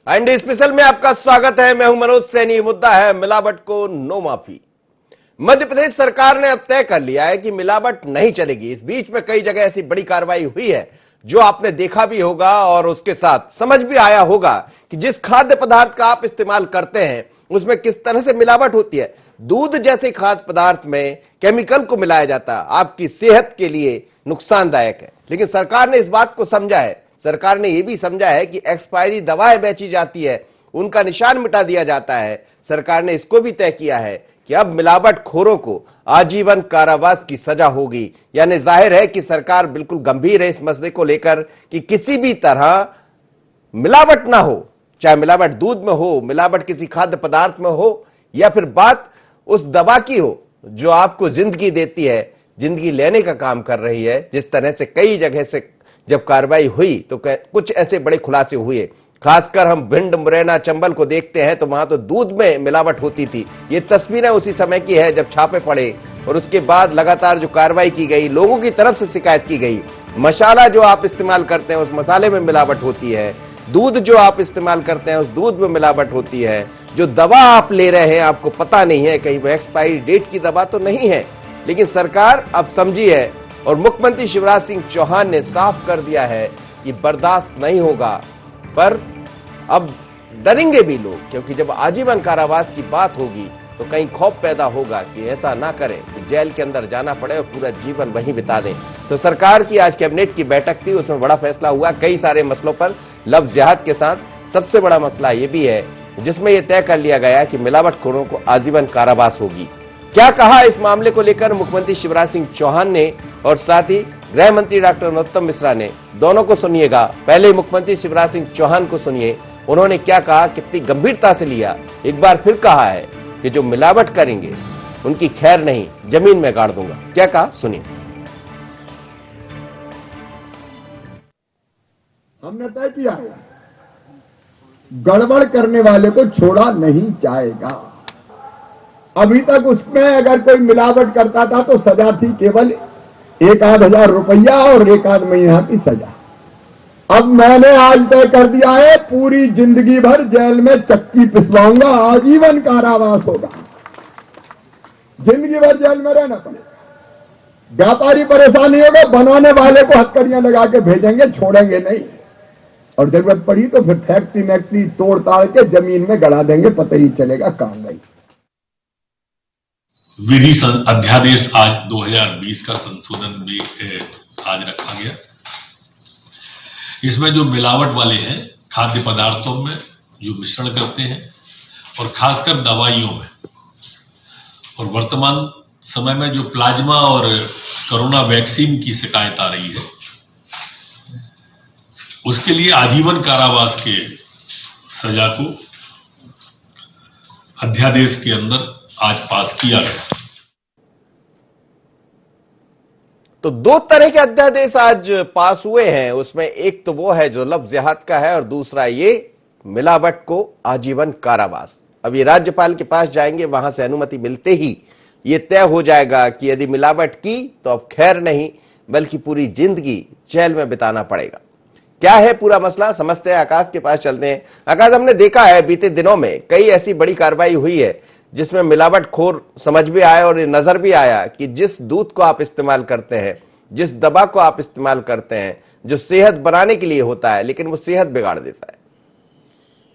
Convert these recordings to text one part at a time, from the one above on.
इंडी special में आपका स्वागत है। मैं हूं मनोज सैनी। मुद्दा है मिलावट को नो माफी। मध्य प्रदेश सरकार ने अब तय कर लिया है कि मिलावट नहीं चलेगी। इस बीच में कई जगह ऐसी बड़ी कार्रवाई हुई है जो आपने देखा भी होगा और उसके साथ समझ भी आया होगा कि जिस खाद्य पदार्थ का आप इस्तेमाल करते हैं उसमें किस तरह से मिलावट होती है। दूध जैसे खाद्य पदार्थ में केमिकल को मिलाया जाता है, आपकी सेहत के लिए नुकसानदायक है। लेकिन सरकार ने इस बात को समझा है। सरकार ने यह भी समझा है कि एक्सपायरी दवाएं बेची जाती है, उनका निशान मिटा दिया जाता है। सरकार ने इसको भी तय किया है कि अब मिलावटखोरों को आजीवन कारावास की सजा होगी। यानी जाहिर है कि सरकार बिल्कुल गंभीर है इस मसले को लेकर कि किसी भी तरह मिलावट ना हो, चाहे मिलावट दूध में हो, मिलावट किसी खाद्य पदार्थ में हो, या फिर बात उस दवा की हो जो आपको जिंदगी देती है, जिंदगी लेने का काम कर रही है। जिस तरह से कई जगह से जब कार्रवाई हुई तो कुछ ऐसे बड़े खुलासे हुए। खासकर हम भिंड, मुरैना, चंबल को देखते हैं तो वहां तो दूध में मिलावट होती थी। ये तस्वीरें उसी समय की है जब छापे पड़े और उसके बाद लगातार जो कार्रवाई की गई, लोगों की तरफ से शिकायत की गई। मसाला जो आप इस्तेमाल करते हैं उस मसाले में मिलावट होती है, दूध जो आप इस्तेमाल करते हैं उस दूध में मिलावट होती है, जो दवा आप ले रहे हैं आपको पता नहीं है कहीं वो एक्सपायरी डेट की दवा तो नहीं है। लेकिन सरकार अब समझी है और मुख्यमंत्री शिवराज सिंह चौहान ने साफ कर दिया है कि बर्दाश्त नहीं होगा। पर अब डरेंगे भी लोग, क्योंकि जब आजीवन कारावास की बात होगी तो कहीं खौफ पैदा होगा कि ऐसा ना करें कि जेल के अंदर जाना पड़े और पूरा जीवन वहीं बिता दें। तो सरकार की आज कैबिनेट की बैठक थी, उसमें बड़ा फैसला हुआ कई सारे मसलों पर लफ्ज जिहाद के साथ। सबसे बड़ा मसला यह भी है जिसमें यह तय कर लिया गया कि मिलावटखोरों को आजीवन कारावास होगी। क्या कहा इस मामले को लेकर मुख्यमंत्री शिवराज सिंह चौहान ने और साथ ही गृह मंत्री डॉक्टर नरोत्तम मिश्रा ने, दोनों को सुनिएगा। पहले मुख्यमंत्री शिवराज सिंह चौहान को सुनिए, उन्होंने क्या कहा, कितनी गंभीरता से लिया। एक बार फिर कहा है कि जो मिलावट करेंगे उनकी खैर नहीं, जमीन में गाड़ दूंगा। क्या कहा, सुनिए। हमने तय किया गड़बड़ करने वाले को छोड़ा नहीं जाएगा। अभी तक उसमें अगर कोई मिलावट करता था तो सजा थी केवल 1,000 रुपया और 1 महीना की सजा। अब मैंने आज तय कर दिया है पूरी जिंदगी भर जेल में चक्की पिसवाऊंगा, आजीवन कारावास होगा, जिंदगी भर जेल में रहना पड़ेगा। व्यापारी परेशानी होगा, बनाने वाले को हथकड़ियां लगा के भेजेंगे, छोड़ेंगे नहीं। और जरूरत पड़ी तो फिर फैक्ट्री तोड़ ताड़ के जमीन में गड़ा देंगे, पता ही चलेगा काम नहीं। विधि अध्यादेश आज 2020 का संशोधन भी आज रखा गया। इसमें जो मिलावट वाले हैं खाद्य पदार्थों में जो मिश्रण करते हैं और खासकर दवाइयों में, और वर्तमान समय में जो प्लाज्मा और कोरोना वैक्सीन की शिकायत आ रही है, उसके लिए आजीवन कारावास के सजा को अध्यादेश के अंदर आज पास किया गया। तो दो तरह के अध्यादेश आज पास हुए हैं। उसमें एक तो वो है जो लफ्ज जिहाद का है और दूसरा ये मिलावट को आजीवन कारावास। अब ये राज्यपाल के पास जाएंगे, वहां से अनुमति मिलते ही ये तय हो जाएगा कि यदि मिलावट की तो अब खैर नहीं बल्कि पूरी जिंदगी जेल में बिताना पड़ेगा। क्या है पूरा मसला, समझते हैं। आकाश के पास चलते हैं। आकाश, हमने देखा है बीते दिनों में कई ऐसी बड़ी कार्रवाई हुई है जिसमें मिलावटखोर समझ भी आया और ये नजर भी आया कि जिस दूध को आप इस्तेमाल करते हैं, जिस दवा को आप इस्तेमाल करते हैं, जो सेहत बनाने के लिए होता है, लेकिन वो सेहत बिगाड़ देता है।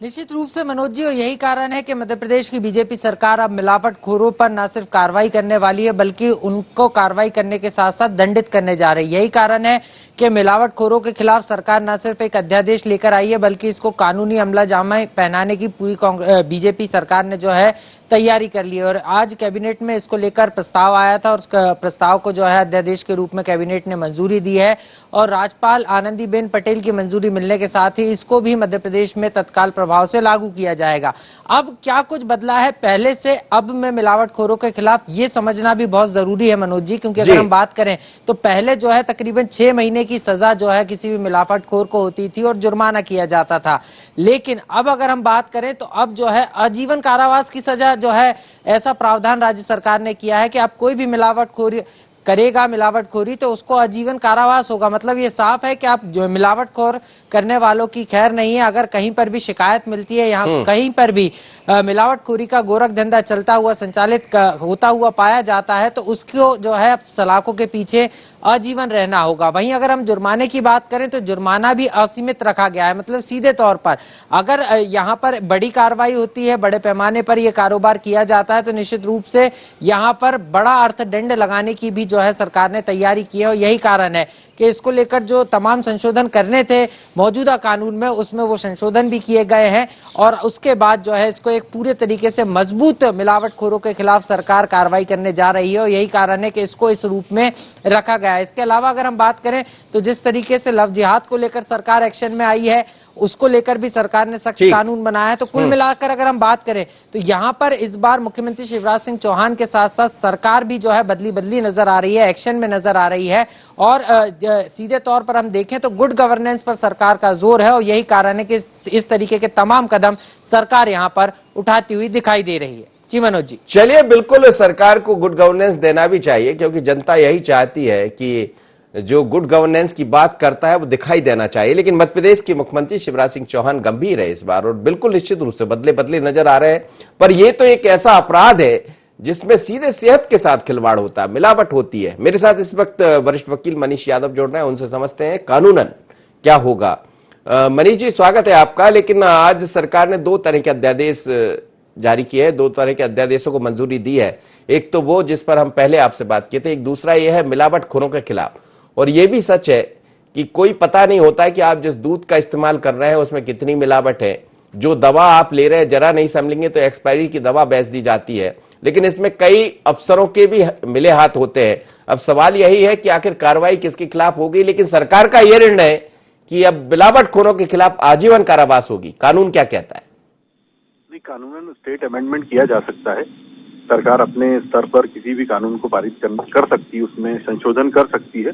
निश्चित रूप से मनोज जी, और यही कारण है कि मध्य प्रदेश की बीजेपी सरकार अब मिलावटखोरों पर न सिर्फ कार्रवाई करने वाली है बल्कि उनको कार्रवाई करने के साथ साथ दंडित करने जा रही है। यही कारण है कि मिलावटखोरों के खिलाफ सरकार न सिर्फ एक अध्यादेश लेकर आई है बल्कि इसको कानूनी अमलाजामा पहनाने की पूरी बीजेपी सरकार ने जो है तैयारी कर ली है। और आज कैबिनेट में इसको लेकर प्रस्ताव आया था और उस प्रस्ताव को जो है अध्यादेश के रूप में कैबिनेट ने मंजूरी दी है और राज्यपाल आनंदीबेन पटेल की मंजूरी मिलने के साथ ही इसको भी मध्य प्रदेश में तत्काल प्रभाव से लागू किया जाएगा। अब क्या कुछ बदला है पहले से अब में मिलावटखोरों के खिलाफ, ये समझना भी बहुत जरूरी है मनोज जी, क्योंकि अगर हम बात करें तो पहले जो है तकरीबन 6 महीने की सजा जो है किसी भी मिलावटखोर को होती थी और जुर्माना किया जाता था। लेकिन अब अगर हम बात करें तो अब जो है आजीवन कारावास की सजा जो है, ऐसा प्रावधान राज्य सरकार ने किया है कि आप कोई भी मिलावटखोरी करेगा मिलावटखोरी तो उसको आजीवन कारावास होगा। मतलब ये साफ है कि आप जो मिलावटखोर करने वालों की खैर नहीं है। अगर कहीं पर भी शिकायत मिलती है, यहाँ कहीं पर भी मिलावटखोरी का गोरख धंधा चलता हुआ संचालित होता हुआ पाया जाता है तो उसको जो है सलाखों के पीछे आजीवन रहना होगा। वहीं अगर हम जुर्माने की बात करें तो जुर्माना भी असीमित रखा गया है। मतलब सीधे तौर पर अगर यहाँ पर बड़ी कार्रवाई होती है, बड़े पैमाने पर यह कारोबार किया जाता है तो निश्चित रूप से यहाँ पर बड़ा अर्थदंड लगाने की भी जो है सरकार ने तैयारी की है। और यही कारण है कि इसको लेकर जो तमाम संशोधन करने थे मौजूदा कानून में, उसमें वो संशोधन भी किए गए हैं और उसके बाद जो है इसको एक पूरे तरीके से मजबूत मिलावटखोरों के खिलाफ सरकार कार्रवाई करने जा रही है और यही कारण है कि इसको इस रूप में रखा गया है। इसके अलावा अगर हम बात करें तो जिस तरीके से लव जिहाद को लेकर सरकार एक्शन में आई है, उसको लेकर भी सरकार ने सख्त कानून बनाया है। तो कुल मिलाकर अगर हम बात करें तो यहाँ पर इस बार मुख्यमंत्री शिवराज सिंह चौहान के साथ साथ सरकार भी जो है बदली बदली नजर आ रही है, एक्शन में नजर आ रही है। और सीधे तौर पर हम देखें तो गुड गवर्नेंस पर सरकार का जोर है और यही कारण है कि इस तरीके के तमाम कदम सरकार यहाँ पर उठाती हुई दिखाई दे रही है। जी मनोज जी। चलिए, बिल्कुल सरकार को गुड गवर्नेंस देना भी चाहिए क्योंकि जनता यही चाहती है कि जो गुड गवर्नेंस की बात करता है वो दिखाई देना चाहिए। लेकिन मध्य प्रदेश के मुख्यमंत्री शिवराज सिंह चौहान गंभीर है इस बार और बिल्कुल निश्चित रूप से बदले बदले नजर आ रहे हैं। पर यह तो एक ऐसा अपराध है जिसमें सीधे सेहत के साथ खिलवाड़ होता है, मिलावट होती है। मेरे साथ इस वक्त वरिष्ठ वकील मनीष यादव जुड़ रहे हैं, उनसे समझते हैं कानूनन क्या होगा। मनीष जी, स्वागत है आपका। लेकिन आज सरकार ने 2 तरह के अध्यादेश जारी किए हैं, 2 तरह के अध्यादेशों को मंजूरी दी है। एक तो वो जिस पर हम पहले आपसे बात किए थे, एक दूसरा यह है मिलावटखोरों के खिलाफ। और यह भी सच है कि कोई पता नहीं होता है कि आप जिस दूध का इस्तेमाल कर रहे हैं उसमें कितनी मिलावट है। जो दवा आप ले रहे हैं जरा नहीं समझेंगे तो एक्सपायरी की दवा बेच दी जाती है। लेकिन इसमें कई अफसरों के भी मिले हाथ होते हैं। अब सवाल यही है कि आखिर कार्रवाई किसके खिलाफ होगी। लेकिन सरकार का यह निर्णय कि अब मिलावटखोरों के खिलाफ आजीवन कारावास होगी, कानून क्या कहता है? नहीं, कानूनन स्टेट अमेंडमेंट किया जा सकता है। सरकार अपने स्तर पर किसी भी कानून को पारित कर सकती है, उसमें संशोधन कर सकती है।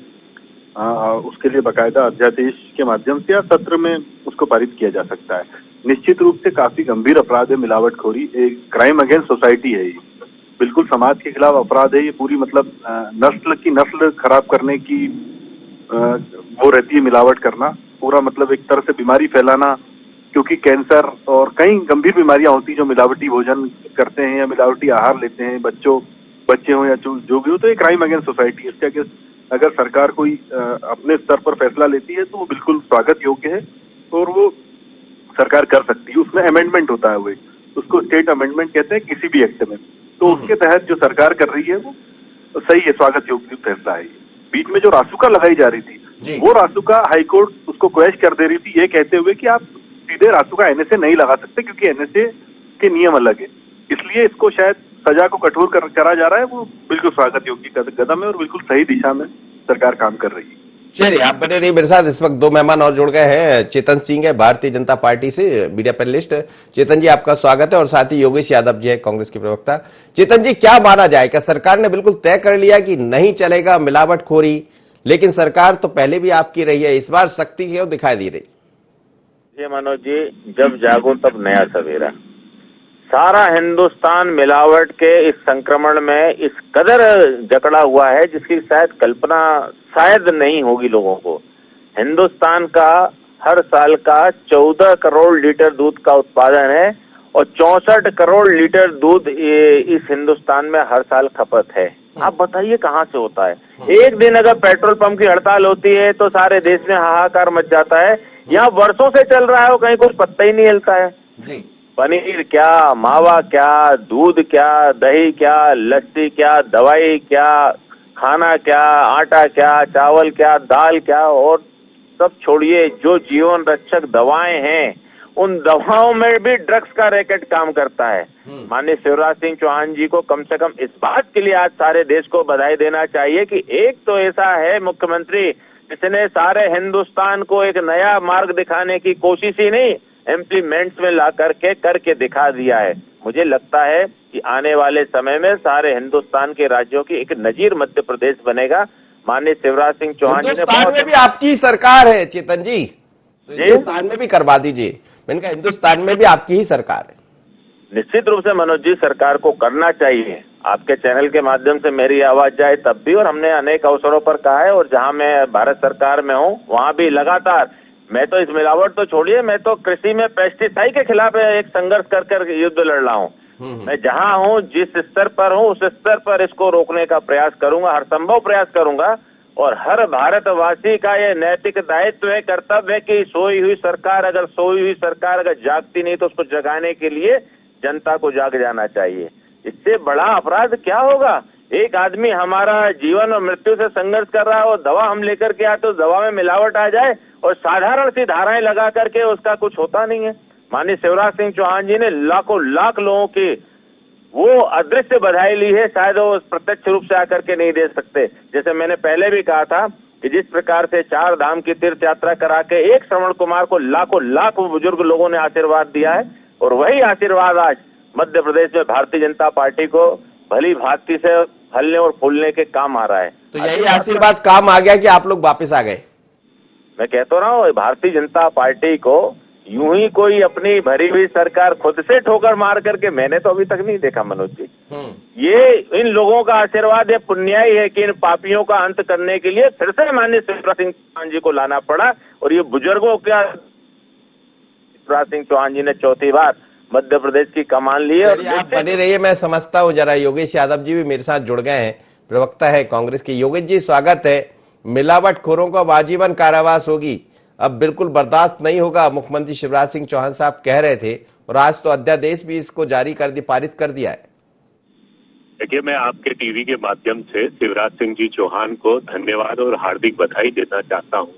उसके लिए बाकायदा अध्यादेश के माध्यम से या सत्र में उसको पारित किया जा सकता है। निश्चित रूप से काफी गंभीर अपराध है मिलावटखोरी, एक क्राइम अगेंस्ट सोसाइटी है। ये बिल्कुल समाज के खिलाफ अपराध है। ये पूरी मतलब नस्ल खराब करने की वो रहती है मिलावट करना। पूरा मतलब एक तरह से बीमारी फैलाना, क्योंकि कैंसर और कई गंभीर बीमारियां होती जो मिलावटी भोजन करते हैं या मिलावटी आहार लेते हैं, बच्चे हो या जो भी हो, तो ये क्राइम अगेंस्ट सोसाइटी। इसके अगर सरकार कोई अपने स्तर पर फैसला लेती है तो वो बिल्कुल स्वागत योग्य है और वो सरकार कर सकती है। उसमें अमेंडमेंट होता है, वो उसको स्टेट अमेंडमेंट कहते हैं किसी भी एक्ट में। तो उसके तहत जो सरकार कर रही है वो सही है, स्वागत योग्य फैसला है। बीच में जो रासुका लगाई जा रही थी वो रासुका हाईकोर्ट उसको क्वेश्चन कर दे रही थी, ये कहते हुए कि आप सीधे रासुका एनएसए नहीं लगा सकते क्योंकि एनएसए के नियम अलग है। इसलिए इसको शायद सजा को कठोर करा जा रहा है। वो बिल्कुल स्वागत योग्य कदम है और बिल्कुल सही दिशा में सरकार काम कर रही है। चलिए, आप बने रहिए मेरे साथ। इस वक्त 2 मेहमान और जुड़ गए हैं। चेतन सिंह है भारतीय जनता पार्टी से, मीडिया पैनलिस्ट। चेतन जी, आपका स्वागत है। और साथ ही योगेश यादव जी है, कांग्रेस के प्रवक्ता। चेतन जी, क्या माना जाए, क्या सरकार ने बिल्कुल तय कर लिया कि नहीं चलेगा मिलावटखोरी? लेकिन सरकार तो पहले भी आपकी रही है, इस बार सख्ती क्यों दिखाई दे रही? जी मनोज जी, जब जागो तब नया सवेरा। सारा हिंदुस्तान मिलावट के इस संक्रमण में इस कदर जकड़ा हुआ है जिसकी शायद कल्पना शायद नहीं होगी लोगों को। हिंदुस्तान का हर साल का 14 करोड़ लीटर दूध का उत्पादन है और 64 करोड़ लीटर दूध इस हिंदुस्तान में हर साल खपत है। आप बताइए कहाँ से होता है? एक दिन अगर पेट्रोल पंप की हड़ताल होती है तो सारे देश में हाहाकार मच जाता है। यहाँ वर्षों से चल रहा है और कहीं कुछ पत्ता ही नहीं हिलता है। पनीर क्या, मावा क्या, दूध क्या, दही क्या, लस्सी क्या, दवाई क्या, खाना क्या, आटा क्या, चावल क्या, दाल क्या, और सब छोड़िए, जो जीवन रक्षक दवाएं हैं उन दवाओं में भी ड्रग्स का रैकेट काम करता है। माननीय शिवराज सिंह चौहान जी को कम से कम इस बात के लिए आज सारे देश को बधाई देना चाहिए कि एक तो ऐसा है मुख्यमंत्री जिसने सारे हिंदुस्तान को एक नया मार्ग दिखाने की कोशिश ही नहीं, इम्प्लीमेंट्स में ला करके दिखा दिया है। मुझे लगता है कि आने वाले समय में सारे हिंदुस्तान के राज्यों की एक नजीर मध्य प्रदेश बनेगा। माननीय शिवराज सिंह चौहान जी ने हिंदुस्तान में भी आपकी सरकार है चेतन जी, तो हिंदुस्तान में भी करवा दीजिए। मैंने कहा हिंदुस्तान में भी आपकी ही सरकार है। निश्चित रूप से मनोज जी सरकार को करना चाहिए। आपके चैनल के माध्यम से मेरी आवाज जाए तब भी, और हमने अनेक अवसरों पर कहा है, और जहां मैं भारत सरकार में हूं वहां भी लगातार, मैं तो इस मिलावट तो छोड़िए, मैं तो कृषि में पेस्टिसाइड के खिलाफ एक संघर्ष कर युद्ध लड़ रहा हूं। मैं जहां हूं, जिस स्तर पर हूं, उस स्तर पर इसको रोकने का प्रयास करूंगा, हर संभव प्रयास करूंगा। और हर भारतवासी का ये नैतिक दायित्व है, कर्तव्य है कि सोई हुई सरकार अगर जागती नहीं तो उसको जगाने के लिए जनता को जाग जाना चाहिए। इससे बड़ा अपराध क्या होगा? एक आदमी हमारा जीवन और मृत्यु से संघर्ष कर रहा है और दवा हम लेकर के आते, उस दवा में मिलावट आ जाए और साधारण सी धाराएं लगा करके उसका कुछ होता नहीं है। माननीय शिवराज सिंह चौहान जी ने लाखों लाख लोगों की वो अदृश्य बधाई ली है, शायद वो प्रत्यक्ष रूप से आकर के नहीं दे सकते। जैसे मैंने पहले भी कहा था कि जिस प्रकार से 4 धाम की तीर्थ यात्रा करा के एक श्रवण कुमार को लाखों लाख बुजुर्ग लोगों ने आशीर्वाद दिया है, और वही आशीर्वाद आज मध्य प्रदेश में भारतीय जनता पार्टी को भली भांति से फलने और फूलने के काम आ रहा है। तो यही आशीर्वाद काम आ गया कि आप लोग वापस आ गए? मैं कहता रहा हूँ, भारतीय जनता पार्टी को यूं ही कोई अपनी भरी हुई सरकार खुद से ठोकर मार करके मैंने तो अभी तक नहीं देखा मनोज जी। ये इन लोगों का आशीर्वाद है, पुण्याई है कि इन पापियों का अंत करने के लिए फिर से माननीय शिवराज सिंह चौहान जी को लाना पड़ा, और ये बुजुर्गों का शिवराज सिंह चौहान जी ने चौथी बार मध्य प्रदेश की कमान ली है। और आप बने रहिए, मैं समझता हूँ। जरा योगेश यादव जी भी मेरे साथ जुड़ गए हैं, प्रवक्ता है कांग्रेस के। योगेश जी स्वागत है। मिलावटखोरों को आजीवन कारावास होगी, अब बिल्कुल बर्दाश्त नहीं होगा, मुख्यमंत्री शिवराज सिंह चौहान साहब कह रहे थे, और आज तो अध्यादेश भी इसको जारी कर दी, पारित कर दिया है। देखिए, मैं आपके टीवी के माध्यम से शिवराज सिंह जी चौहान को धन्यवाद और हार्दिक बधाई देना चाहता हूं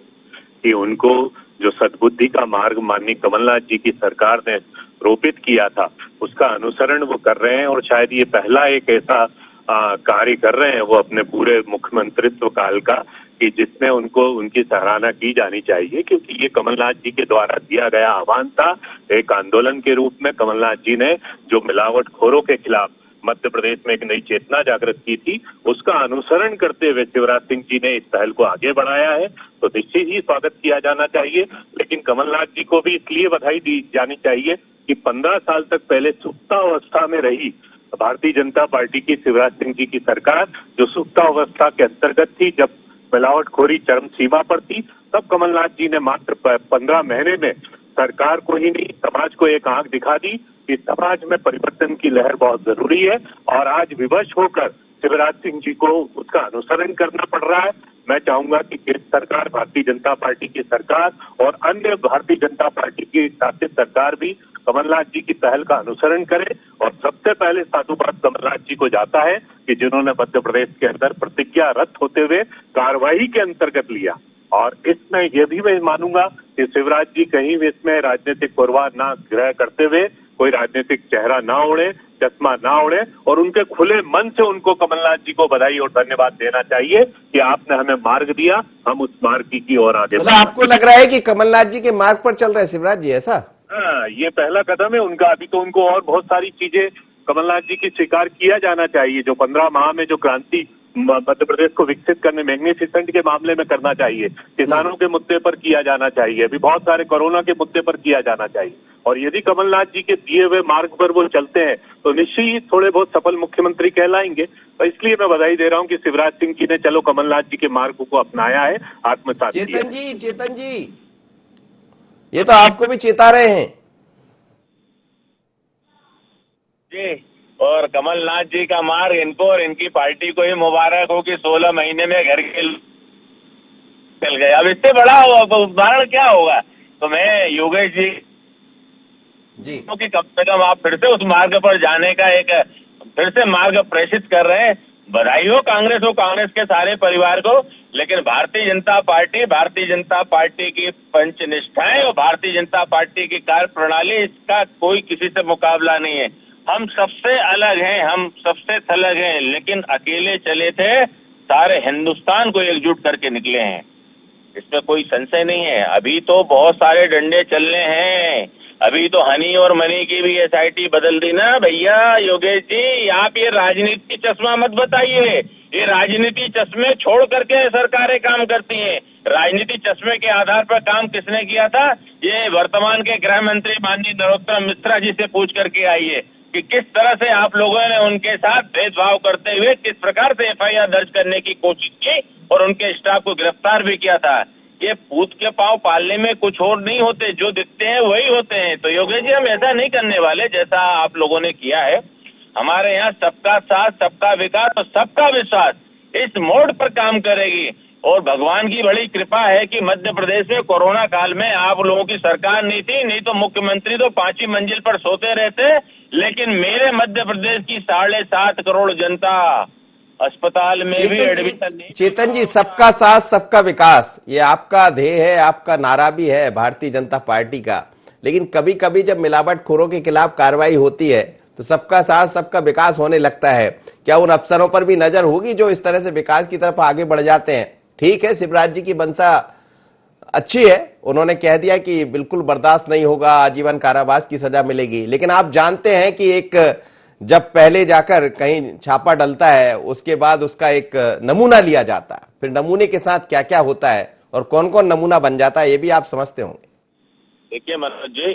कि उनको जो सद्बुद्धि का मार्ग माननीय कमलनाथ जी की सरकार ने रोपित किया था उसका अनुसरण वो कर रहे हैं, और शायद ये पहला एक ऐसा कार्य कर रहे हैं वो अपने पूरे मुख्यमंत्रित्व काल का कि जिसमें उनको उनकी सराहना की जानी चाहिए, क्योंकि ये कमलनाथ जी के द्वारा दिया गया आह्वान था। एक आंदोलन के रूप में कमलनाथ जी ने जो मिलावटखोरों के खिलाफ मध्य प्रदेश में एक नई चेतना जागृत की थी, उसका अनुसरण करते हुए शिवराज सिंह जी ने इस पहल को आगे बढ़ाया है, तो निश्चित ही स्वागत किया जाना चाहिए। लेकिन कमलनाथ जी को भी इसलिए बधाई दी जानी चाहिए कि 15 साल तक पहले सुप्तावस्था में रही भारतीय जनता पार्टी की शिवराज सिंह जी की सरकार, जो सुप्तावस्था के अंतर्गत थी, जब मिलावटखोरी चरम सीमा पर थी, तब कमलनाथ जी ने मात्र 15 महीने में सरकार को ही नहीं समाज को एक आंख दिखा दी कि समाज में परिवर्तन की लहर बहुत जरूरी है, और आज विवश होकर शिवराज सिंह जी को उसका अनुसरण करना पड़ रहा है। मैं चाहूंगा कि केंद्र सरकार, भारतीय जनता पार्टी की सरकार और अन्य भारतीय जनता पार्टी की शासित सरकार भी कमलनाथ जी की पहल का अनुसरण करे, और सबसे पहले साधुवाद कमलनाथ जी को जाता है कि जिन्होंने मध्य प्रदेश के अंदर प्रतिज्ञारत होते हुए कार्रवाई के अंतर्गत लिया। और इसमें यह भी मैं मानूंगा कि शिवराज जी कहीं भी इसमें राजनीतिक पूर्वाग्रह ग्रह करते हुए कोई राजनीतिक चेहरा ना ओढ़े, चश्मा ना ओढ़े, और उनके खुले मन से उनको कमलनाथ जी को बधाई और धन्यवाद देना चाहिए कि आपने हमें मार्ग दिया, हम उस मार्ग की ओर आगे। आपको लग रहा है कि कमलनाथ जी के मार्ग पर चल रहे हैं शिवराज जी, ऐसा? हाँ, ये पहला कदम है उनका। अभी तो उनको और बहुत सारी चीजें कमलनाथ जी की स्वीकार किया जाना चाहिए। जो 15 माह में जो क्रांति मध्य प्रदेश को विकसित करने, मैग्निफिसेंट के मामले में करना चाहिए, किसानों के मुद्दे पर किया जाना चाहिए, अभी बहुत सारे कोरोना के मुद्दे पर किया जाना चाहिए। और यदि कमलनाथ जी के दिए हुए मार्ग पर वो चलते हैं तो निश्चित ही थोड़े बहुत सफल मुख्यमंत्री कहलाएंगे। तो इसलिए मैं बधाई दे रहा हूं कि शिवराज सिंह जी ने चलो कमलनाथ जी के मार्ग को अपनाया है, आत्मसात किया। चेतन जी, ये तो आपको भी चेता रहे हैं जी, और कमलनाथ जी का मार्ग इनको और इनकी पार्टी को ही मुबारक हो कि 16 महीने में घर के चल गए। अब इससे बड़ा उदाहरण क्या होगा? तो मैं योगेश जी कि कम से कम आप फिर से उस मार्ग पर जाने का एक फिर से मार्ग प्रेषित कर रहे हैं। बधाई हो कांग्रेस के सारे परिवार को। लेकिन भारतीय जनता पार्टी की पंचनिष्ठाएं और भारतीय जनता पार्टी की कार्य प्रणाली, इसका कोई किसी से मुकाबला नहीं है। हम सबसे अलग हैं, हम सबसे थलग हैं, लेकिन अकेले चले थे, सारे हिंदुस्तान को एकजुट करके निकले हैं, इसमें कोई संशय नहीं है। अभी तो बहुत सारे डंडे चलने हैं, अभी तो हनी और मनी की भी एसआईटी बदल दी ना भैया। योगेश जी, आप ये राजनीति चश्मा मत बताइए, ये राजनीति चश्मे छोड़ करके सरकारें काम करती हैं। राजनीति चश्मे के आधार पर काम किसने किया था? ये वर्तमान के गृह मंत्री माननीय नरोत्तम मिश्रा जी से पूछ करके आइए कि किस तरह से आप लोगों ने उनके साथ भेदभाव करते हुए किस प्रकार से एफआईआर दर्ज करने की कोशिश की और उनके स्टाफ को गिरफ्तार भी किया था। ये पूत के पांव पालने में कुछ और नहीं होते, जो दिखते हैं वही होते हैं। तो योगेश जी, हम ऐसा नहीं करने वाले जैसा आप लोगों ने किया है। हमारे यहाँ सबका साथ, सबका विकास और सबका विश्वास इस मोड़ पर काम करेगी। और भगवान की बड़ी कृपा है कि मध्य प्रदेश में कोरोना काल में आप लोगों की सरकार नहीं थी, नहीं तो मुख्यमंत्री तो 5वीं मंजिल पर सोते रहते। लेकिन मेरे मध्य प्रदेश की 7.5 करोड़ जनता अस्पताल में भी एडमिशन नहीं। चेतन जी, सबका साथ सबका विकास, ये आपका ध्येय है, आपका नारा भी है भारतीय जनता पार्टी का। लेकिन कभी कभी जब मिलावटखोरों के खिलाफ कार्रवाई होती है तो सबका साथ सबका विकास होने लगता है। क्या उन अफसरों पर भी नजर होगी जो इस तरह से विकास की तरफ आगे बढ़ जाते हैं? ठीक है, शिवराज जी की मंशा अच्छी है, उन्होंने कह दिया कि बिल्कुल बर्दाश्त नहीं होगा, आजीवन कारावास की सजा मिलेगी। लेकिन आप जानते हैं कि एक जब पहले जाकर कहीं छापा डलता है उसके बाद उसका एक नमूना लिया जाता है, फिर नमूने के साथ क्या क्या होता है और कौन कौन नमूना बन जाता है, ये भी आप समझते होंगे। देखिए मनोज जी,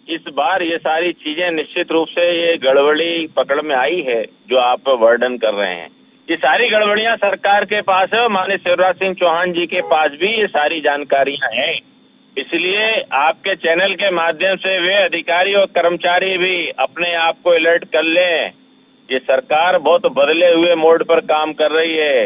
इस बार ये सारी चीजें निश्चित रूप से ये गड़बड़ी पकड़ में आई है जो आप वर्णन कर रहे हैं। ये सारी गड़बड़ियां सरकार के पास है, माननीय शिवराज सिंह चौहान जी के पास भी ये सारी जानकारियां हैं। इसलिए आपके चैनल के माध्यम से वे अधिकारी और कर्मचारी भी अपने आप को अलर्ट कर लें। ये सरकार बहुत बदले हुए मोड पर काम कर रही है।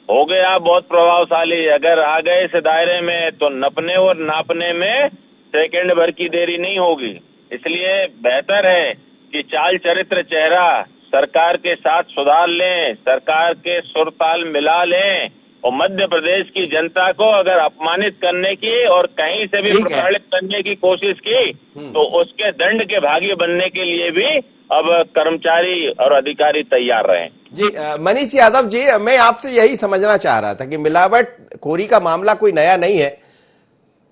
हो गए आप बहुत प्रभावशाली, अगर आ गए इस दायरे में तो नपने और नापने में सेकंड भर की देरी नहीं होगी। इसलिए बेहतर है कि चाल चरित्र चेहरा सरकार के साथ सुधार लें, सरकार के सुर ताल मिला लें और मध्य प्रदेश की जनता को अगर अपमानित करने की और कहीं से भी प्रताड़ित करने की कोशिश की तो उसके दंड के भागी बनने के लिए भी अब कर्मचारी और अधिकारी तैयार रहे। जी मनीष यादव जी, मैं आपसे यही समझना चाह रहा था कि मिलावटखोरी का मामला कोई नया नहीं है,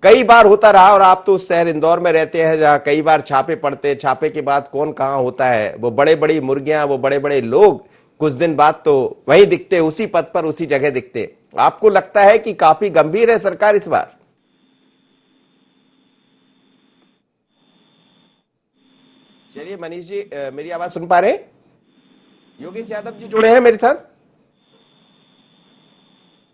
कई बार होता रहा। और आप तो उस शहर इंदौर में रहते हैं जहां कई बार छापे पड़ते हैं, छापे के बाद कौन कहां होता है, वो बड़े बड़ी मुर्गियां, वो बड़े बड़े लोग कुछ दिन बाद तो वहीं दिखते, उसी पद पर उसी जगह दिखते। आपको लगता है कि काफी गंभीर है सरकार इस बार? चलिए मनीष जी, मेरी आवाज सुन पा रहे हैं? योगेश यादव जी जुड़े हैं मेरे साथ।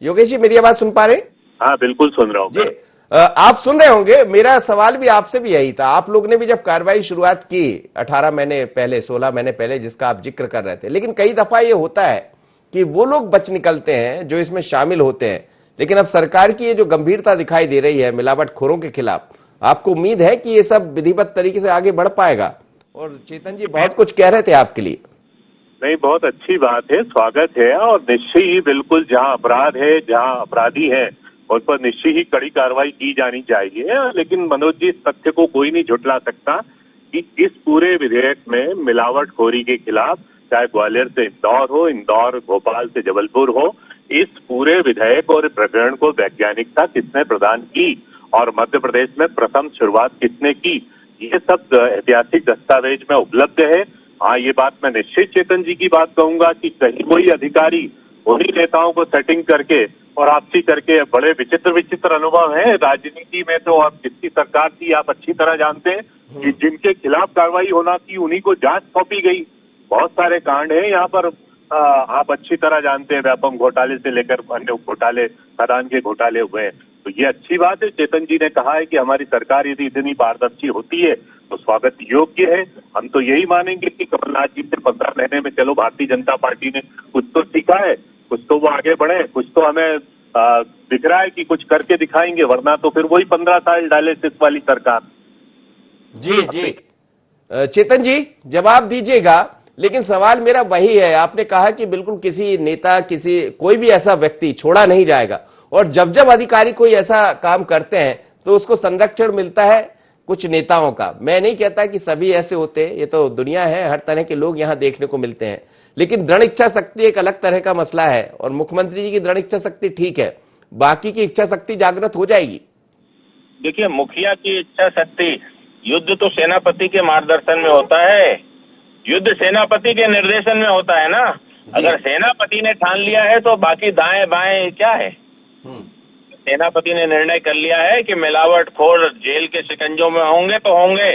योगेश जी, मेरी आवाज सुन पा रहे हैं? हाँ बिल्कुल सुन रहा हूँ जी। आप सुन रहे होंगे, मेरा सवाल भी आपसे भी यही था। आप लोग ने भी जब कार्रवाई शुरुआत की 18 महीने पहले, 16 महीने पहले, जिसका आप जिक्र कर रहे थे, लेकिन कई दफा ये होता है कि वो लोग बच निकलते हैं जो इसमें शामिल होते हैं। लेकिन अब सरकार की ये जो गंभीरता दिखाई दे रही है मिलावटखोरों के खिलाफ, आपको उम्मीद है कि ये सब विधिवत तरीके से आगे बढ़ पाएगा? और चेतन जी बहुत कुछ कह रहे थे आपके लिए। नहीं, बहुत अच्छी बात है, स्वागत है। और निश्चय ही बिल्कुल जहां अपराध है, जहां अपराधी है, उन पर निश्चय ही कड़ी कार्रवाई की जानी चाहिए। लेकिन मनोज जी, इस तथ्य को कोई नहीं झुठला सकता कि इस पूरे विधेयक में मिलावटखोरी के खिलाफ, चाहे ग्वालियर से इंदौर हो, इंदौर भोपाल से जबलपुर हो, इस पूरे विधेयक और प्रकरण को वैज्ञानिकता किसने प्रदान की और मध्य प्रदेश में प्रथम शुरुआत किसने की, ये सब ऐतिहासिक दस्तावेज में उपलब्ध है। हाँ, ये बात मैं निश्चित चेतन जी की बात कहूंगा कि कहीं कोई अधिकारी उन्हीं नेताओं को सेटिंग करके और आपसी करके, बड़े विचित्र विचित्र अनुभव है राजनीति में। तो अब जिसकी सरकार थी आप अच्छी तरह जानते हैं कि जिनके खिलाफ कार्रवाई होना थी उन्हीं को जांच सौंपी गई। बहुत सारे कांड हैं यहाँ पर, आप अच्छी तरह जानते हैं, व्यापम घोटाले से लेकर अन्य घोटाले, खदान के घोटाले हुए हैं। तो ये अच्छी बात है। चेतन जी ने कहा है कि हमारी सरकार यदि इतनी पारदर्शी होती है तो स्वागत योग्य है। हम तो यही मानेंगे कि कमलनाथ जी से 15 महीने में चलो भारतीय जनता पार्टी ने कुछ तो सीखा है, कुछ तो वो आगे बढ़े, कुछ तो हमें दिख रहा है कि कुछ करके दिखाएंगे, वरना तो फिर वही 15 साल डायलिसिस वाली सरकार। जी जी चेतन जी जवाब दीजिएगा, लेकिन सवाल मेरा वही है। आपने कहा कि बिल्कुल किसी नेता, किसी कोई भी ऐसा व्यक्ति छोड़ा नहीं जाएगा, और जब जब अधिकारी कोई ऐसा काम करते हैं तो उसको संरक्षण मिलता है कुछ नेताओं का। मैं नहीं कहता कि सभी ऐसे होते, ये तो दुनिया है, हर तरह के लोग यहाँ देखने को मिलते हैं। लेकिन दृढ़ इच्छा शक्ति एक अलग तरह का मसला है, और मुख्यमंत्री जी की दृढ़ इच्छा शक्ति ठीक है, बाकी की इच्छा शक्ति जागृत हो जाएगी। देखिए, मुखिया की इच्छा शक्ति, युद्ध तो सेनापति के मार्गदर्शन में होता है, युद्ध सेनापति के निर्देशन में होता है ना। अगर सेनापति ने ठान लिया है तो बाकी दाएं बाएं क्या है। सेनापति ने निर्णय कर लिया है कि मिलावटखोर जेल के शिकंजों में होंगे तो होंगे,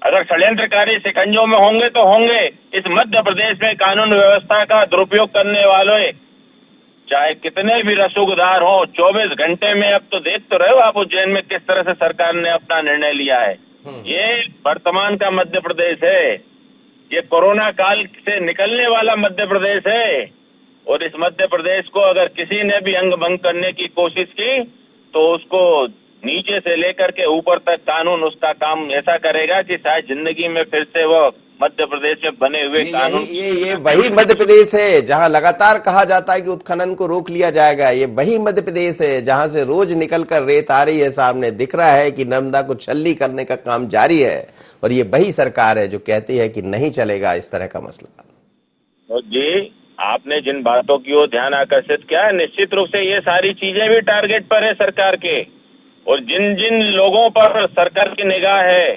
अगर षड्यंत्रकारी शिकंजों में होंगे तो होंगे। इस मध्य प्रदेश में कानून व्यवस्था का दुरुपयोग करने वाले चाहे कितने भी रसूखदार हो, 24 घंटे में, अब तो देख तो रहे हो आप उज्जैन में किस तरह से सरकार ने अपना निर्णय लिया है। ये वर्तमान का मध्य प्रदेश है, ये कोरोना काल से निकलने वाला मध्य प्रदेश है। और इस मध्य प्रदेश को अगर किसी ने भी अंग भंग करने की कोशिश की तो उसको नीचे से लेकर के ऊपर तक कानून उसका काम ऐसा करेगा कि शायद जिंदगी में फिर से वो मध्य प्रदेश में बने हुए कानून ये वही मध्य प्रदेश है जहां लगातार कहा जाता है कि उत्खनन को रोक लिया जाएगा। ये वही मध्य प्रदेश है जहां से रोज निकल कर रेत आ रही है, सामने दिख रहा है कि नर्मदा को छलनी करने का काम जारी है। और ये वही सरकार है जो कहती है कि नहीं चलेगा इस तरह का मसला। तो जी, आपने जिन बातों की ओर ध्यान आकर्षित किया है, निश्चित रूप से ये सारी चीजें भी टारगेट पर है सरकार के। और जिन जिन लोगों पर सरकार की निगाह है,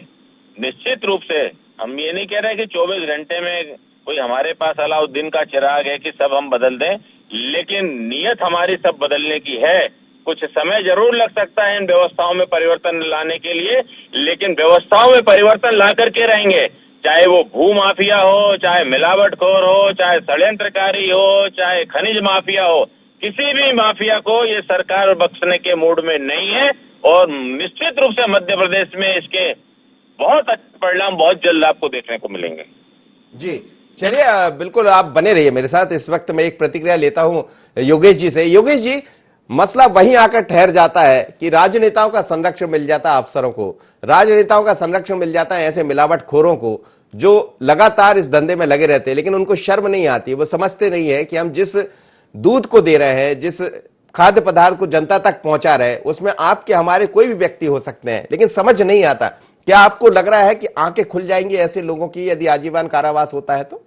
निश्चित रूप से हम ये नहीं कह रहे कि 24 घंटे में कोई हमारे पास अलाउद्दीन का चिराग है कि सब हम बदल दें, लेकिन नीयत हमारी सब बदलने की है। कुछ समय जरूर लग सकता है इन व्यवस्थाओं में परिवर्तन लाने के लिए, लेकिन व्यवस्थाओं में परिवर्तन ला करके रहेंगे। चाहे वो भू माफिया हो, चाहे मिलावटखोर हो, चाहे षड्यंत्रकारी हो, चाहे खनिज माफिया हो, किसी भी माफिया को ये सरकार बख्शने के मूड में नहीं है। और निश्चित रूप से मध्य प्रदेश में इसके बहुत अच्छे परिणाम बहुत जल्द आपको देखने को मिलेंगे। जी चलिए, बिल्कुल आप बने रहिए मेरे साथ। इस वक्त मैं एक प्रतिक्रिया लेता हूं योगेश जी से। योगेश जी, मसला वहीं आकर ठहर जाता है कि राजनेताओं का संरक्षण मिल जाता है अफसरों को, राजनेताओं का संरक्षण मिल जाता है ऐसे मिलावटखोरों को जो लगातार इस धंधे में लगे रहते हैं, लेकिन उनको शर्म नहीं आती। वो समझते नहीं है कि हम जिस दूध को दे रहे हैं, जिस खाद्य पदार्थ को जनता तक पहुंचा रहे हैं, उसमें आपके हमारे कोई भी व्यक्ति हो सकते हैं, लेकिन समझ नहीं आता। क्या आपको लग रहा है कि आंखें खुल जाएंगी ऐसे लोगों की यदि आजीवन कारावास होता है तो?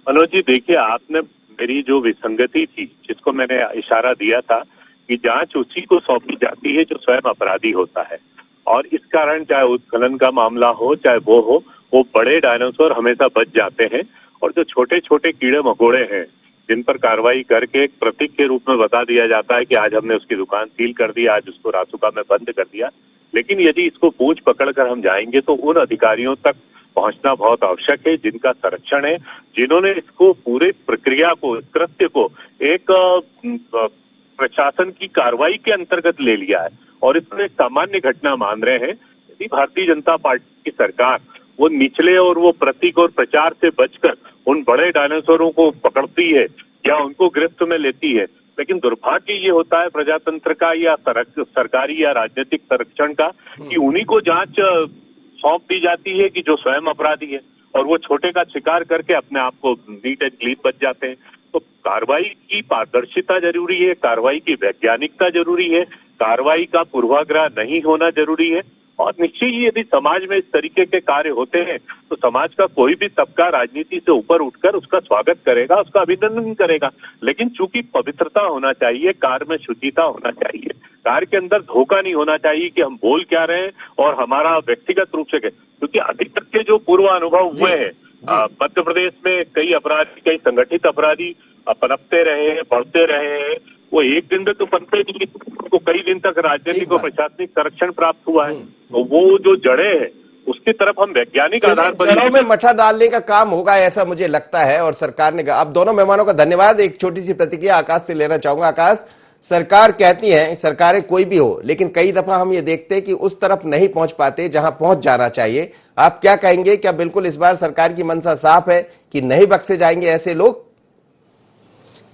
मनोज जी, देखिए, आपने मेरी जो विसंगति थी, जिसको मैंने इशारा दिया था कि जांच उसी को सौंपी जाती है जो स्वयं अपराधी होता है। और इस कारण चाहे उत्खनन का मामला हो चाहे वो बड़े डायनासोर हमेशा बच जाते हैं। और जो छोटे छोटे कीड़े मकोड़े हैं जिन पर कार्रवाई करके एक प्रतीक के रूप में बता दिया जाता है कि आज हमने उसकी दुकान सील कर दी, आज उसको रासुका में बंद कर दिया, लेकिन यदि इसको पूंछ पकड़कर हम जाएंगे तो उन अधिकारियों तक पहुंचना बहुत आवश्यक है जिनका संरक्षण है, जिन्होंने इसको पूरे प्रक्रिया को, कृत्य को एक प्रशासन की कार्रवाई के अंतर्गत ले लिया है और इसको एक सामान्य घटना मान रहे हैं। यदि भारतीय जनता पार्टी की सरकार वो निचले और वो प्रतीक और प्रचार से बचकर उन बड़े डायनासोरों को पकड़ती है या उनको गिरफ्त में लेती है, लेकिन दुर्भाग्य ये होता है प्रजातंत्र का या सरकारी या राजनीतिक संरक्षण का कि उन्हीं को जांच सौंप दी जाती है कि जो स्वयं अपराधी है और वो छोटे का शिकार करके अपने आप को नीट एंड क्लीन बच जाते हैं। तो कार्रवाई की पारदर्शिता जरूरी है, कार्रवाई की वैज्ञानिकता जरूरी है, कार्रवाई का पूर्वाग्रह नहीं होना जरूरी है। और निश्चय ही यदि समाज में इस तरीके के कार्य होते हैं तो समाज का कोई भी तबका राजनीति से ऊपर उठकर उसका स्वागत करेगा, उसका अभिनंदन करेगा। लेकिन चूंकि पवित्रता होना चाहिए, कार्य में शुचिता होना चाहिए, कार्य के अंदर धोखा नहीं होना चाहिए कि हम बोल क्या रहे हैं और हमारा व्यक्तिगत रूप से, क्योंकि अभी तक के जो पूर्व अनुभव हुए हैं मध्य प्रदेश में, कई अपराधी, कई संगठित अपराधी पनपते रहे हैं, बढ़ते रहे हैं। वो एक दिन में तो पनपे नहीं, तो कई दिन तक राजनीतिक और प्रशासनिक संरक्षण प्राप्त हुआ है। तो वो जो जड़े हैं उसकी तरफ हम वैज्ञानिक आधार पर जड़ों में मठा डालने का काम होगा ऐसा मुझे लगता है। और सरकार ने, अब दोनों मेहमानों का धन्यवाद। एक छोटी सी प्रतिक्रिया आकाश से लेना चाहूंगा। आकाश, सरकार कहती है, सरकारें कोई भी हो, लेकिन कई दफा हम ये देखते हैं कि उस तरफ नहीं पहुंच पाते जहां पहुंच जाना चाहिए। आप क्या कहेंगे, क्या बिल्कुल इस बार सरकार की मंशा साफ है कि नहीं बख्शे जाएंगे ऐसे लोग?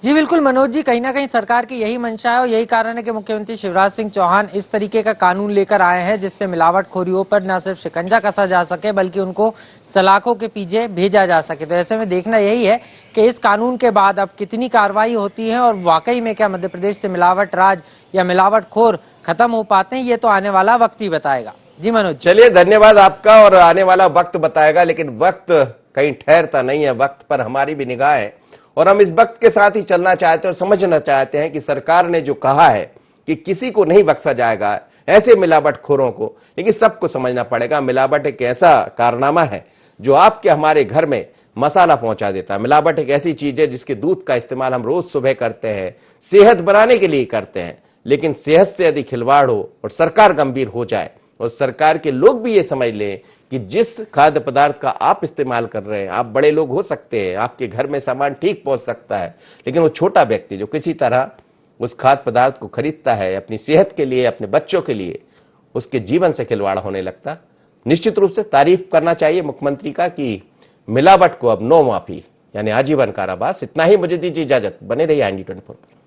जी बिल्कुल मनोज जी, कहीं ना कहीं सरकार की यही मंशा है और यही कारण है कि मुख्यमंत्री शिवराज सिंह चौहान इस तरीके का कानून लेकर आए हैं जिससे मिलावटखोरियों पर न सिर्फ शिकंजा कसा जा सके बल्कि उनको सलाखों के पीछे भेजा जा सके। तो ऐसे में देखना यही है कि इस कानून के बाद अब कितनी कार्रवाई होती है और वाकई में क्या मध्य प्रदेश से मिलावट राज या मिलावटखोर खत्म हो पाते हैं, ये तो आने वाला वक्त ही बताएगा। जी मनोज, चलिए धन्यवाद आपका। और आने वाला वक्त बताएगा, लेकिन वक्त कहीं ठहरता नहीं है, वक्त पर हमारी भी निगाह है और हम इस वक्त के साथ ही चलना चाहते हैं और समझना चाहते हैं कि सरकार ने जो कहा है कि किसी को नहीं बख्शा जाएगा ऐसे मिलावटखोरों को, लेकिन सबको समझना पड़ेगा मिलावट एक ऐसा कारनामा है जो आपके हमारे घर में मसाला पहुंचा देता है। मिलावट एक ऐसी चीज है जिसके दूध का इस्तेमाल हम रोज सुबह करते हैं, सेहत बनाने के लिए करते हैं, लेकिन सेहत से यदि खिलवाड़ हो और सरकार गंभीर हो जाए और सरकार के लोग भी ये समझ लें कि जिस खाद्य पदार्थ का आप इस्तेमाल कर रहे हैं, आप बड़े लोग हो सकते हैं, आपके घर में सामान ठीक पहुंच सकता है, लेकिन वो छोटा व्यक्ति जो किसी तरह उस खाद्य पदार्थ को खरीदता है अपनी सेहत के लिए, अपने बच्चों के लिए, उसके जीवन से खिलवाड़ होने लगता। निश्चित रूप से तारीफ करना चाहिए मुख्यमंत्री का कि मिलावट को अब नो माफी, यानी आजीवन कारावास। इतना ही, मुझे दीजिए इजाजत, बने रहिए IND 24 पर।